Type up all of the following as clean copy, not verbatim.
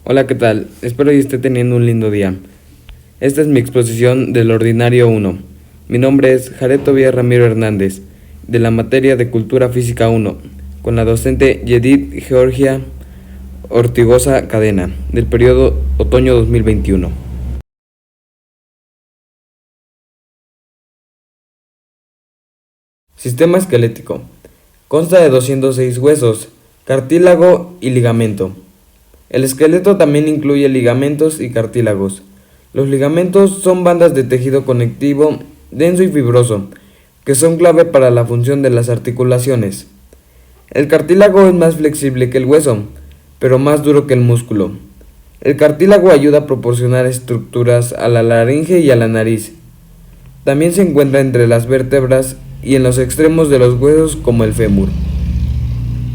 Hola, ¿qué tal? Espero que esté teniendo un lindo día. Esta es mi exposición del Ordinario 1. Mi nombre es Jared Tobías Ramiro Hernández, de la materia de Cultura Física 1, con la docente Yedith Georgia Ortigosa Cadena, del periodo otoño 2021. Sistema esquelético. Consta de 206 huesos, cartílago y ligamento. El esqueleto también incluye ligamentos y cartílagos. Los ligamentos son bandas de tejido conectivo denso y fibroso, que son clave para la función de las articulaciones. El cartílago es más flexible que el hueso, pero más duro que el músculo. El cartílago ayuda a proporcionar estructuras a la laringe y a la nariz. También se encuentra entre las vértebras y en los extremos de los huesos como el fémur.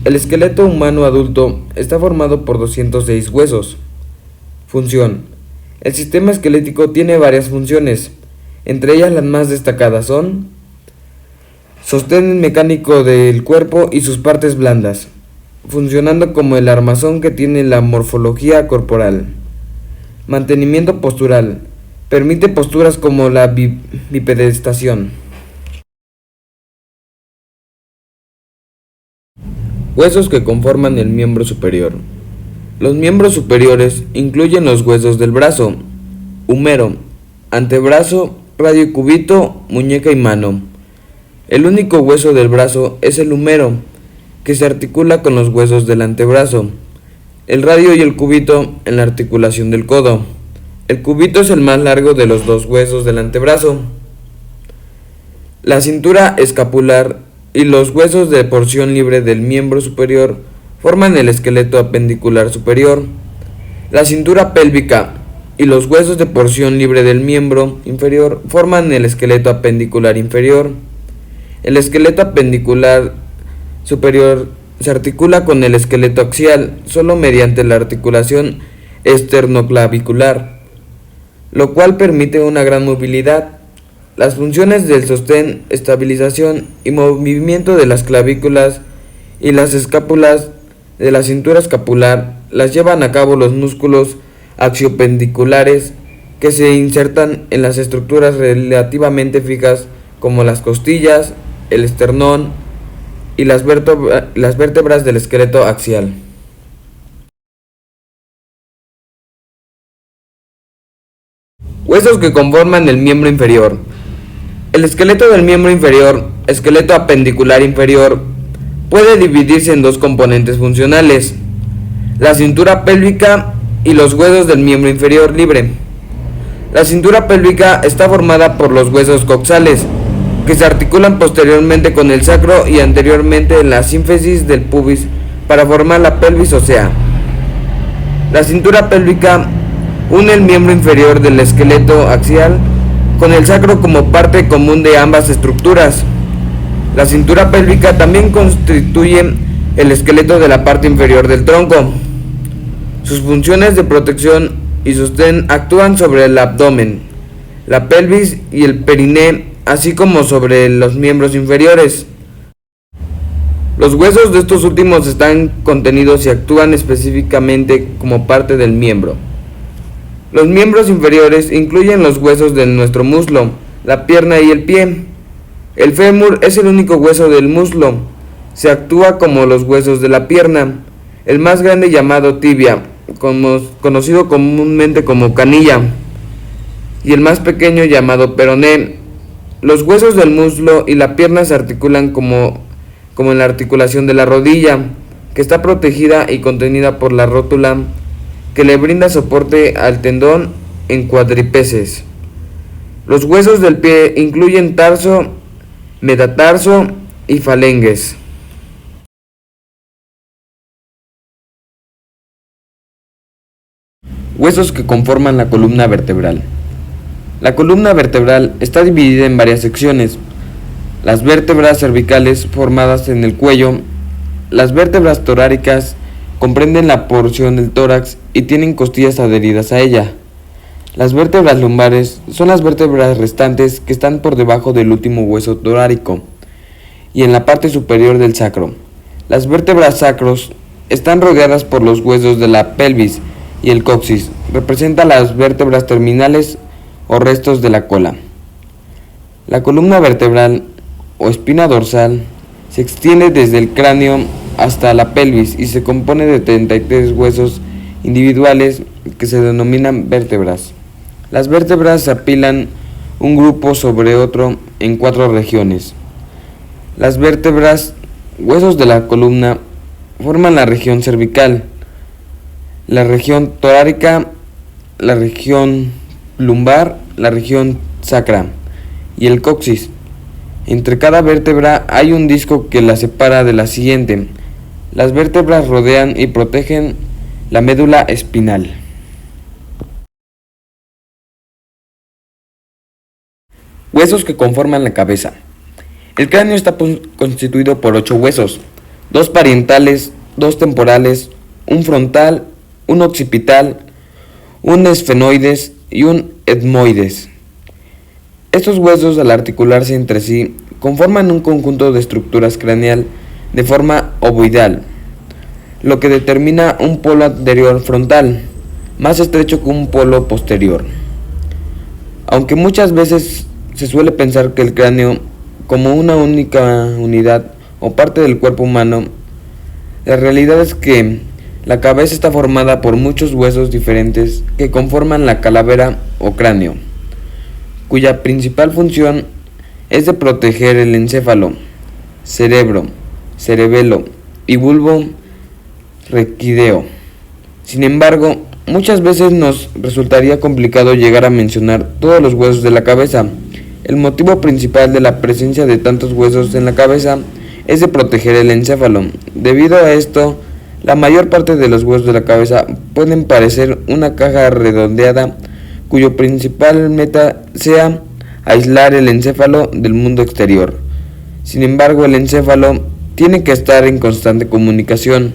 El esqueleto humano adulto está formado por 206 huesos. Función. El sistema esquelético tiene varias funciones, entre ellas las más destacadas son sostén mecánico del cuerpo y sus partes blandas, funcionando como el armazón que tiene la morfología corporal. Mantenimiento postural. Permite posturas como la bipedestación. Huesos que conforman el miembro superior. Los miembros superiores incluyen los huesos del brazo, húmero, antebrazo, radiocúbito, muñeca y mano. El único hueso del brazo es el húmero, que se articula con los huesos del antebrazo, el radio y el cúbito en la articulación del codo. El cúbito es el más largo de los dos huesos del antebrazo. La cintura escapular y los huesos de porción libre del miembro superior forman el esqueleto apendicular superior. La cintura pélvica y los huesos de porción libre del miembro inferior forman el esqueleto apendicular inferior. El esqueleto apendicular superior se articula con el esqueleto axial solo mediante la articulación esternoclavicular, lo cual permite una gran movilidad. Las funciones del sostén, estabilización y movimiento de las clavículas y las escápulas de la cintura escapular las llevan a cabo los músculos axiopendiculares que se insertan en las estructuras relativamente fijas como las costillas, el esternón y las vértebras del esqueleto axial. Huesos que conforman el miembro inferior. El esqueleto del miembro inferior, esqueleto apendicular inferior, puede dividirse en dos componentes funcionales: la cintura pélvica y los huesos del miembro inferior libre. La cintura pélvica está formada por los huesos coxales, que se articulan posteriormente con el sacro y anteriormente en la sínfisis del pubis para formar la pelvis ósea. La cintura pélvica une el miembro inferior del esqueleto axial con el sacro como parte común de ambas estructuras. La cintura pélvica también constituye el esqueleto de la parte inferior del tronco. Sus funciones de protección y sostén actúan sobre el abdomen, la pelvis y el periné, así como sobre los miembros inferiores. Los huesos de estos últimos están contenidos y actúan específicamente como parte del miembro. Los miembros inferiores incluyen los huesos de nuestro muslo, la pierna y el pie. El fémur es el único hueso del muslo. Se actúa como los huesos de la pierna. El más grande llamado tibia, conocido comúnmente como canilla, y el más pequeño llamado peroné. Los huesos del muslo y la pierna se articulan como en la articulación de la rodilla, que está protegida y contenida por la rótula, que le brinda soporte al tendón en cuádriceps. Los huesos del pie incluyen tarso, metatarso y falanges. Huesos que conforman la columna vertebral. La columna vertebral está dividida en varias secciones: las vértebras cervicales formadas en el cuello. Las vértebras toráricas comprenden la porción del tórax y tienen costillas adheridas a ella. Las vértebras lumbares son las vértebras restantes que están por debajo del último hueso torácico y en la parte superior del sacro. Las vértebras sacros están rodeadas por los huesos de la pelvis, y el coxis representa las vértebras terminales o restos de la cola. La columna vertebral o espina dorsal se extiende desde el cráneo hasta la pelvis y se compone de 33 huesos individuales que se denominan vértebras. Las vértebras se apilan un grupo sobre otro en 4 regiones. Las vértebras, huesos de la columna, forman la región cervical, la región torácica, la región lumbar, la región sacra y el coxis. Entre cada vértebra hay un disco que la separa de la siguiente. Las vértebras rodean y protegen la médula espinal. Huesos que conforman la cabeza. El cráneo está constituido por 8 huesos, 2 parietales, 2 temporales, un frontal, un occipital, un esfenoides y un etmoides. Estos huesos, al articularse entre sí, conforman un conjunto de estructuras craneal de forma ovoidal, lo que determina un polo anterior frontal, más estrecho que un polo posterior. Aunque muchas veces se suele pensar que el cráneo, como una única unidad o parte del cuerpo humano, la realidad es que la cabeza está formada por muchos huesos diferentes que conforman la calavera o cráneo, cuya principal función es de proteger el encéfalo, cerebro, cerebelo y bulbo raquídeo. Sin embargo, muchas veces nos resultaría complicado llegar a mencionar todos los huesos de la cabeza. El motivo principal de la presencia de tantos huesos en la cabeza es de proteger el encéfalo. Debido a esto, la mayor parte de los huesos de la cabeza pueden parecer una caja redondeada cuyo principal meta sea aislar el encéfalo del mundo exterior. Sin embargo, el encéfalo tiene que estar en constante comunicación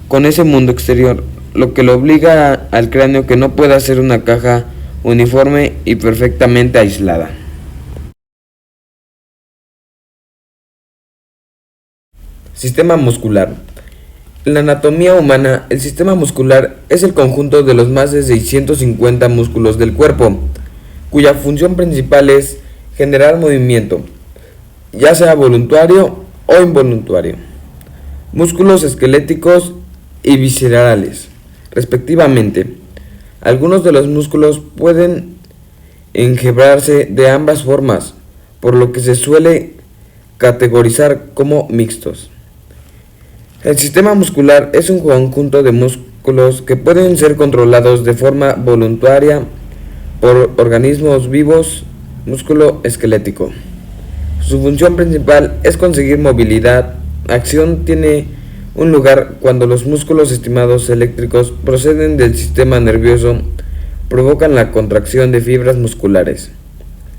con ese mundo exterior, lo que lo obliga al cráneo que no pueda ser una caja uniforme y perfectamente aislada. Sistema muscular. En la anatomía humana, el sistema muscular es el conjunto de los más de 650 músculos del cuerpo, cuya función principal es generar movimiento, ya sea voluntario o involuntario. Músculos esqueléticos y viscerales, respectivamente. Algunos de los músculos pueden enhebrarse de ambas formas, por lo que se suele categorizar como mixtos. El sistema muscular es un conjunto de músculos que pueden ser controlados de forma voluntaria por organismos vivos. Músculo esquelético. Su función principal es conseguir movilidad. Acción tiene un lugar cuando los músculos estimados eléctricos proceden del sistema nervioso, provocan la contracción de fibras musculares.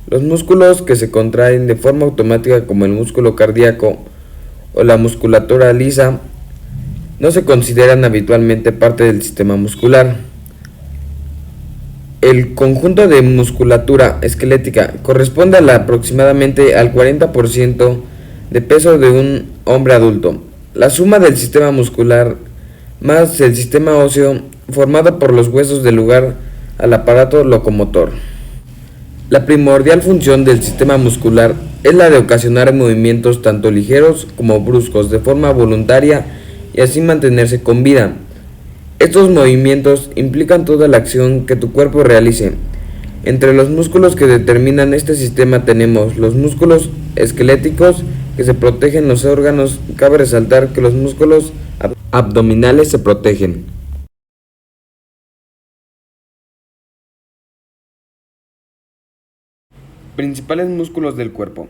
Los músculos que se contraen de forma automática, como el músculo cardíaco o la musculatura lisa, no se consideran habitualmente parte del sistema muscular. El conjunto de musculatura esquelética corresponde aproximadamente al 40% de peso de un hombre adulto. La suma del sistema muscular más el sistema óseo, formado por los huesos del lugar al aparato locomotor. La primordial función del sistema muscular es la de ocasionar movimientos tanto ligeros como bruscos de forma voluntaria y así mantenerse con vida. Estos movimientos implican toda la acción que tu cuerpo realice. Entre los músculos que determinan este sistema tenemos los músculos esqueléticos que se protegen los órganos. Cabe resaltar que los músculos abdominales se protegen. Principales músculos del cuerpo.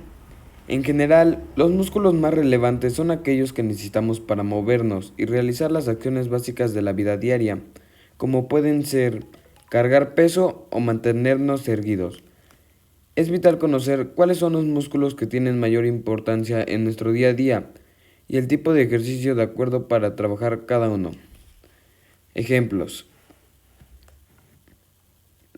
En general, los músculos más relevantes son aquellos que necesitamos para movernos y realizar las acciones básicas de la vida diaria, como pueden ser cargar peso o mantenernos erguidos. Es vital conocer cuáles son los músculos que tienen mayor importancia en nuestro día a día y el tipo de ejercicio de acuerdo para trabajar cada uno. Ejemplos.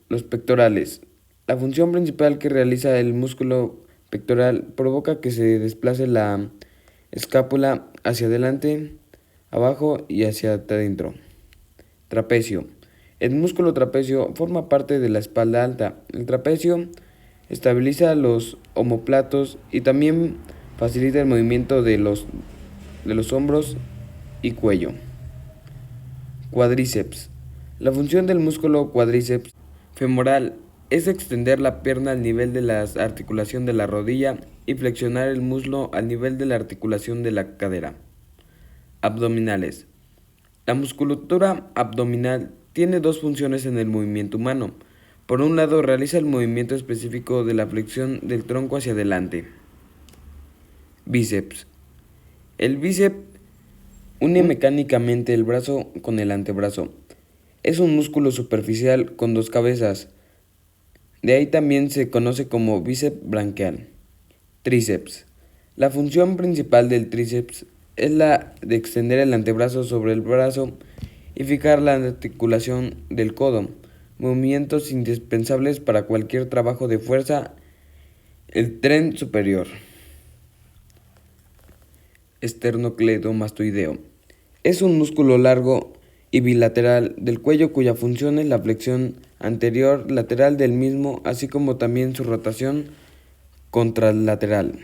Los pectorales. La función principal que realiza el músculo pectoral provoca que se desplace la escápula hacia adelante, abajo y hacia adentro. Trapecio. El músculo trapecio forma parte de la espalda alta. El trapecio estabiliza los omóplatos y también facilita el movimiento de los hombros y cuello. Cuádriceps. La función del músculo cuádriceps femoral es extender la pierna al nivel de la articulación de la rodilla y flexionar el muslo al nivel de la articulación de la cadera. Abdominales. La musculatura abdominal tiene dos funciones en el movimiento humano. Por un lado, realiza el movimiento específico de la flexión del tronco hacia adelante. Bíceps. El bíceps une mecánicamente el brazo con el antebrazo. Es un músculo superficial con dos cabezas. De ahí también se conoce como bíceps branquial. Tríceps. La función principal del tríceps es la de extender el antebrazo sobre el brazo y fijar la articulación del codo, movimientos indispensables para cualquier trabajo de fuerza. El tren superior. Esternocleidomastoideo. Es un músculo largo y bilateral del cuello cuya función es la flexión anterior lateral del mismo, así como también su rotación contralateral.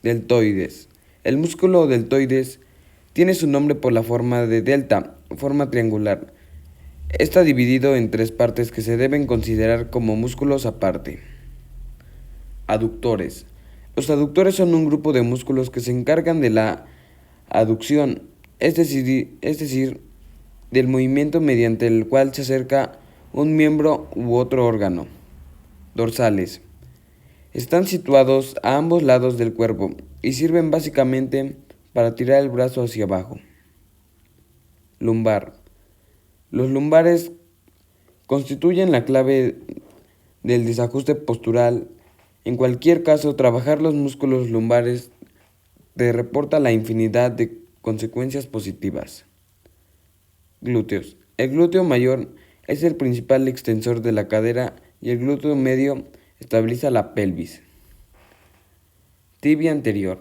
Deltoides. El músculo deltoides tiene su nombre por la forma de delta, forma triangular. Está dividido en tres partes que se deben considerar como músculos aparte. Aductores. Los aductores son un grupo de músculos que se encargan de la aducción, es decir, del movimiento mediante el cual se acerca un miembro u otro órgano. Dorsales. Están situados a ambos lados del cuerpo y sirven básicamente para tirar el brazo hacia abajo. Lumbar. Los lumbares constituyen la clave del desajuste postural. En cualquier caso, trabajar los músculos lumbares te reporta la infinidad de consecuencias positivas. Glúteos. El glúteo mayor es el principal extensor de la cadera y el glúteo medio estabiliza la pelvis. Tibia anterior.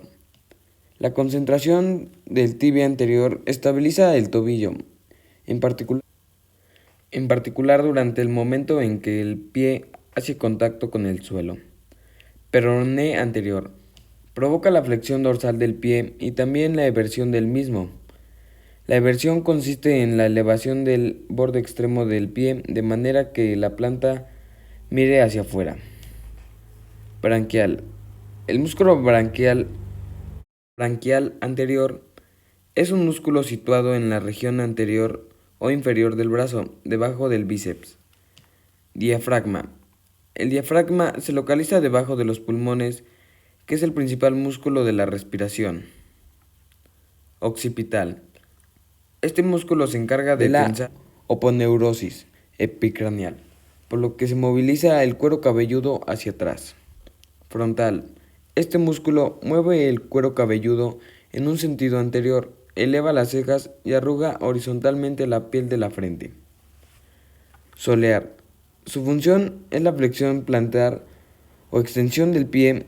La concentración del tibia anterior estabiliza el tobillo, en particular durante el momento en que el pie hace contacto con el suelo. Peroné anterior. Provoca la flexión dorsal del pie y también la eversión del mismo. La eversión consiste en la elevación del borde extremo del pie de manera que la planta mire hacia afuera. Branquial. El músculo branquial anterior es un músculo situado en la región anterior o inferior del brazo, debajo del bíceps. Diafragma. El diafragma se localiza debajo de los pulmones, que es el principal músculo de la respiración. Occipital. Este músculo se encarga de la aponeurosis epicraneal, por lo que se moviliza el cuero cabelludo hacia atrás. Frontal. Este músculo mueve el cuero cabelludo en un sentido anterior, eleva las cejas y arruga horizontalmente la piel de la frente. Solear. Su función es la flexión plantar o extensión del pie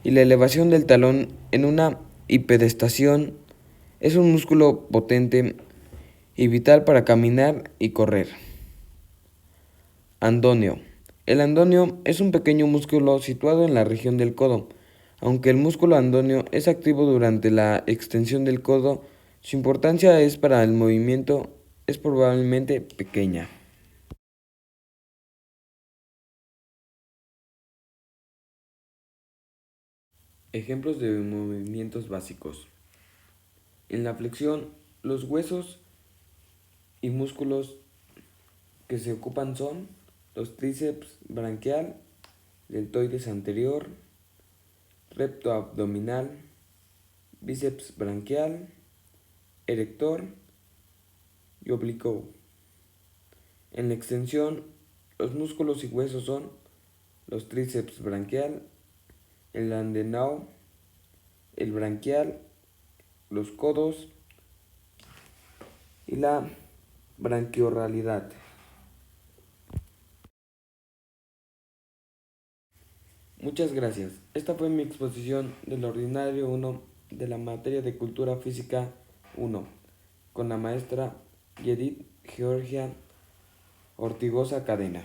y la elevación del talón en una hipedestación. Es un músculo potente y vital para caminar y correr. Andoneo. El andoneo es un pequeño músculo situado en la región del codo. Aunque el músculo andoneo es activo durante la extensión del codo, su importancia para el movimiento es probablemente pequeña. Ejemplos de movimientos básicos. En la flexión, los huesos y músculos que se ocupan son los tríceps branquial, deltoides anterior, recto abdominal, bíceps branquial, erector y oblicuo. En la extensión, los músculos y huesos son los tríceps branquial, el adenoide, el branquial, los codos y la branquiorralidad. Muchas gracias. Esta fue mi exposición del ordinario 1 de la materia de Cultura Física 1 con la maestra Yedith Georgia Ortigosa cadena.